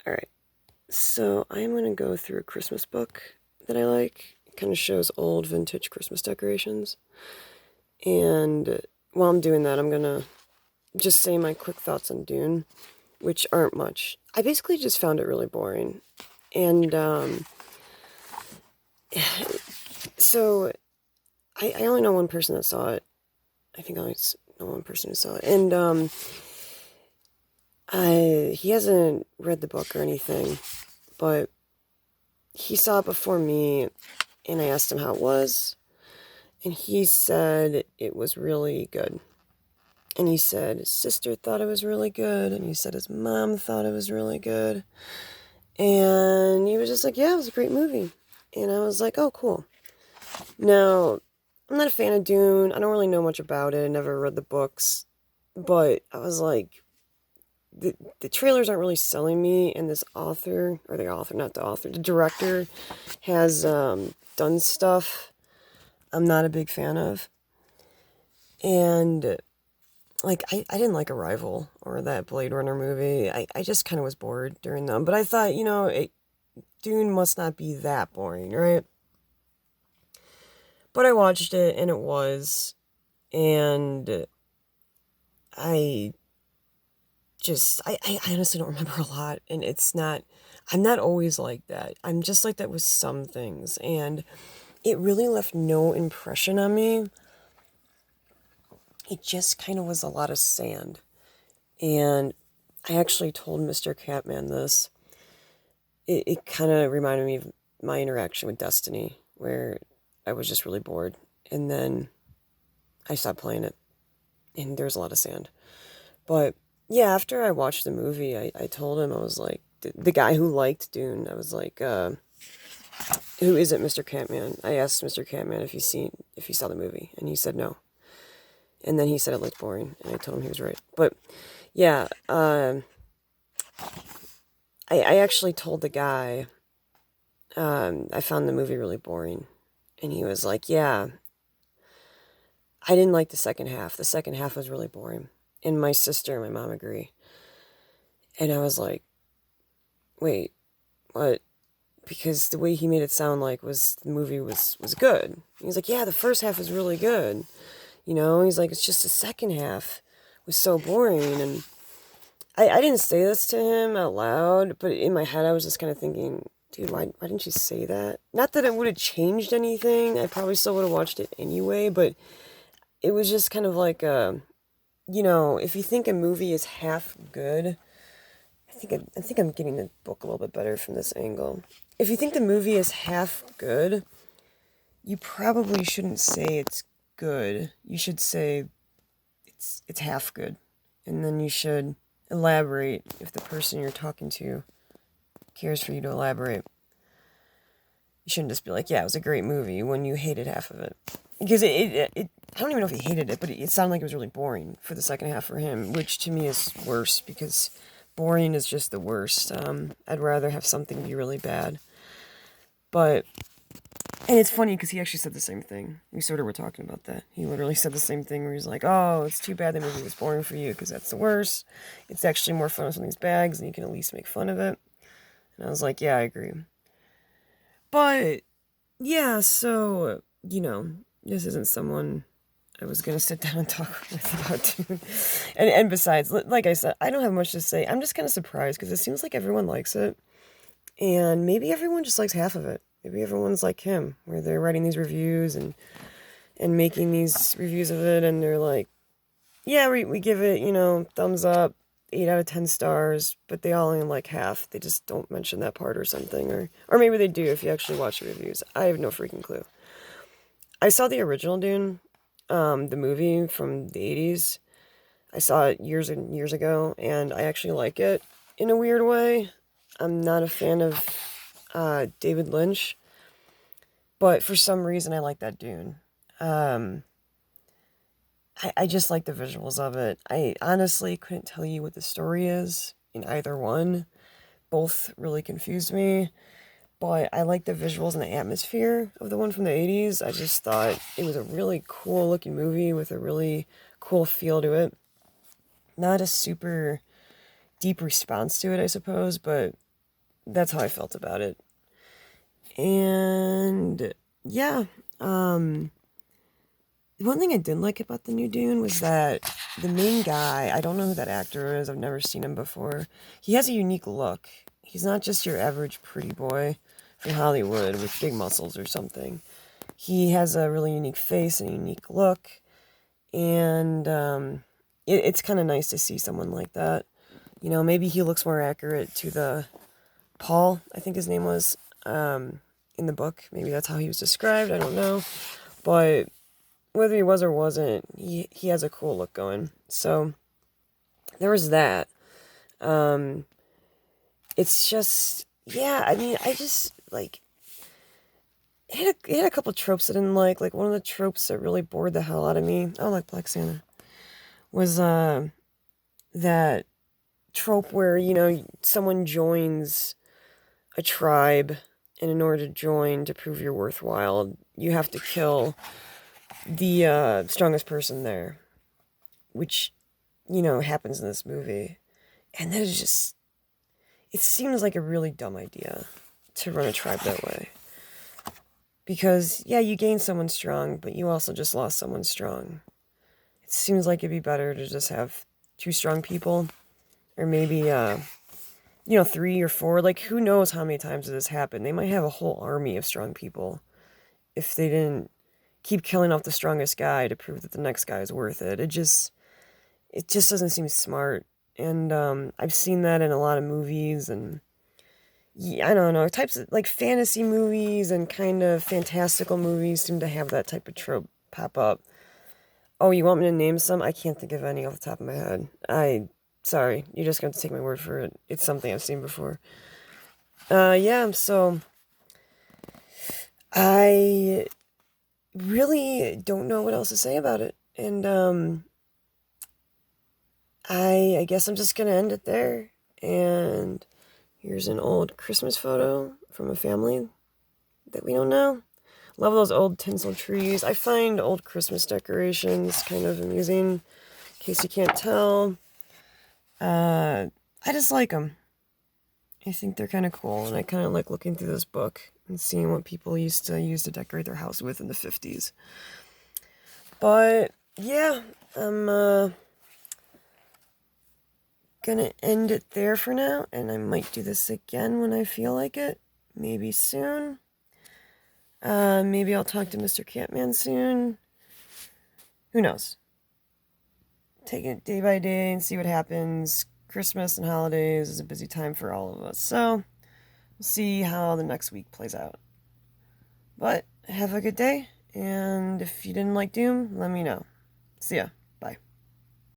Alright, so I'm going to go through a Christmas book that I like. It kind of shows old vintage Christmas decorations. And while I'm doing that, I'm going to just say my quick thoughts on Dune, which aren't much. I basically just found it really boring. And so I only know one person that saw it. I think I only know one person who saw it. And he hasn't read the book or anything, but he saw it before me, and I asked him how it was, and he said it was really good. And he said his sister thought it was really good, and he said his mom thought it was really good. And he was just like, yeah, it was a great movie. And I was like, oh, cool. Now, I'm not a fan of Dune. I don't really know much about it. I never read the books. But I was like, the trailers aren't really selling me, and this author, or the author, not the author, the director has done stuff I'm not a big fan of. And like I didn't like Arrival or that Blade Runner movie. I just kind of was bored during them. But I thought, Dune must not be that boring, right? But I watched it and it was, and I I honestly don't remember a lot, and I'm not always like that. I'm just like that with some things, and it really left no impression on me. It just kind of was a lot of sand. And I actually told Mr. Catman this. It kind of reminded me of my interaction with Destiny, where I was just really bored. And then I stopped playing it, and there was a lot of sand. But yeah, after I watched the movie, I told him, I was like, the guy who liked Dune, I was like, who is it, Mr. Catman? I asked Mr. Catman if he saw the movie, and he said no. And then he said it looked boring, and I told him he was right. But yeah, I actually told the guy, I found the movie really boring. And he was like, yeah, I didn't like the second half. The second half was really boring. And my sister and my mom agree. And I was like, wait, what? Because the way he made it sound like the movie was good. He was like, yeah, the first half was really good. He's like, it's just the second half was so boring. And I didn't say this to him out loud, but in my head I was just kind of thinking, dude, why didn't you say that? Not that it would have changed anything. I probably still would have watched it anyway, but it was just kind of like, if you think a movie is half good, I think I'm getting the book a little bit better from this angle. If you think the movie is half good, you probably shouldn't say it's good. You should say it's half good. And then you should elaborate if the person you're talking to cares for you to elaborate. You shouldn't just be like, yeah, it was a great movie when you hated half of it. Because I don't even know if he hated it, but it sounded like it was really boring for the second half for him, which to me is worse because boring is just the worst. I'd rather have something be really bad. And it's funny because he actually said the same thing. We sort of were talking about that. He literally said the same thing where he's like, oh, it's too bad the movie was boring for you because that's the worst. It's actually more fun with something's bags and you can at least make fun of it. And I was like, yeah, I agree. But, yeah, so, this isn't someone I was going to sit down and talk with about Dune. And besides, like I said, I don't have much to say. I'm just kind of surprised because it seems like everyone likes it. And maybe everyone just likes half of it. Maybe everyone's like him, where they're writing these reviews and making these reviews of it, and they're like, yeah, we give it, thumbs up, 8 out of 10 stars, but they all only like half. They just don't mention that part or something, or maybe they do if you actually watch the reviews. I have no freaking clue. I saw the original Dune, the movie from the 80s. I saw it years and years ago, and I actually like it in a weird way. I'm not a fan of David Lynch, but for some reason I like that Dune. I just like the visuals of it. I honestly couldn't tell you what the story is in either one. Both really confused me, but I like the visuals and the atmosphere of the one from the 80s. I just thought it was a really cool looking movie with a really cool feel to it. Not a super deep response to it, I suppose, but that's how I felt about it. And yeah, one thing I didn't like about the new Dune was that the main guy, I don't know who that actor is, I've never seen him before. He has a unique look. He's not just your average pretty boy from Hollywood with big muscles or something. He has a really unique face and a unique look, and it's kind of nice to see someone like that. You know, maybe he looks more accurate to the Paul, I think his name was, in the book. Maybe that's how he was described, I don't know. But whether he was or wasn't, he has a cool look going. So there was that. Um, it's just, yeah, I mean, I just, like, it had a couple tropes I didn't like. Like, one of the tropes that really bored the hell out of me, oh, like Black Santa, was that trope where, you know, someone joins a tribe, and in order to join, to prove you're worthwhile, you have to kill the strongest person there, which, you know, happens in this movie. And that is just, it seems like a really dumb idea to run a tribe that way. Because, yeah, you gain someone strong, but you also just lost someone strong. It seems like it'd be better to just have 2 strong people, or maybe, you know, 3 or 4. Like, who knows how many times this happened? They might have a whole army of strong people if they didn't keep killing off the strongest guy to prove that the next guy is worth it. It just doesn't seem smart. And I've seen that in a lot of movies, and yeah, I don't know, types of like fantasy movies and kind of fantastical movies seem to have that type of trope pop up. Oh, you want me to name some? I can't think of any off the top of my head. Sorry, you're just going to take my word for it. It's something I've seen before. Yeah, so I really don't know what else to say about it. And I guess I'm just going to end it there. And here's an old Christmas photo from a family that we don't know. Love those old tinsel trees. I find old Christmas decorations kind of amusing, in case you can't tell. I just like them. I think they're kind of cool, and I kind of like looking through this book and seeing what people used to use to decorate their house with in the 50s. But, yeah, I'm gonna end it there for now, and I might do this again when I feel like it. Maybe soon. Maybe I'll talk to Mr. Catman soon. Who knows? Take it day by day and see what happens. Christmas and holidays is a busy time for all of us. So, we'll see how the next week plays out. But, have a good day. And if you didn't like Doom, let me know. See ya.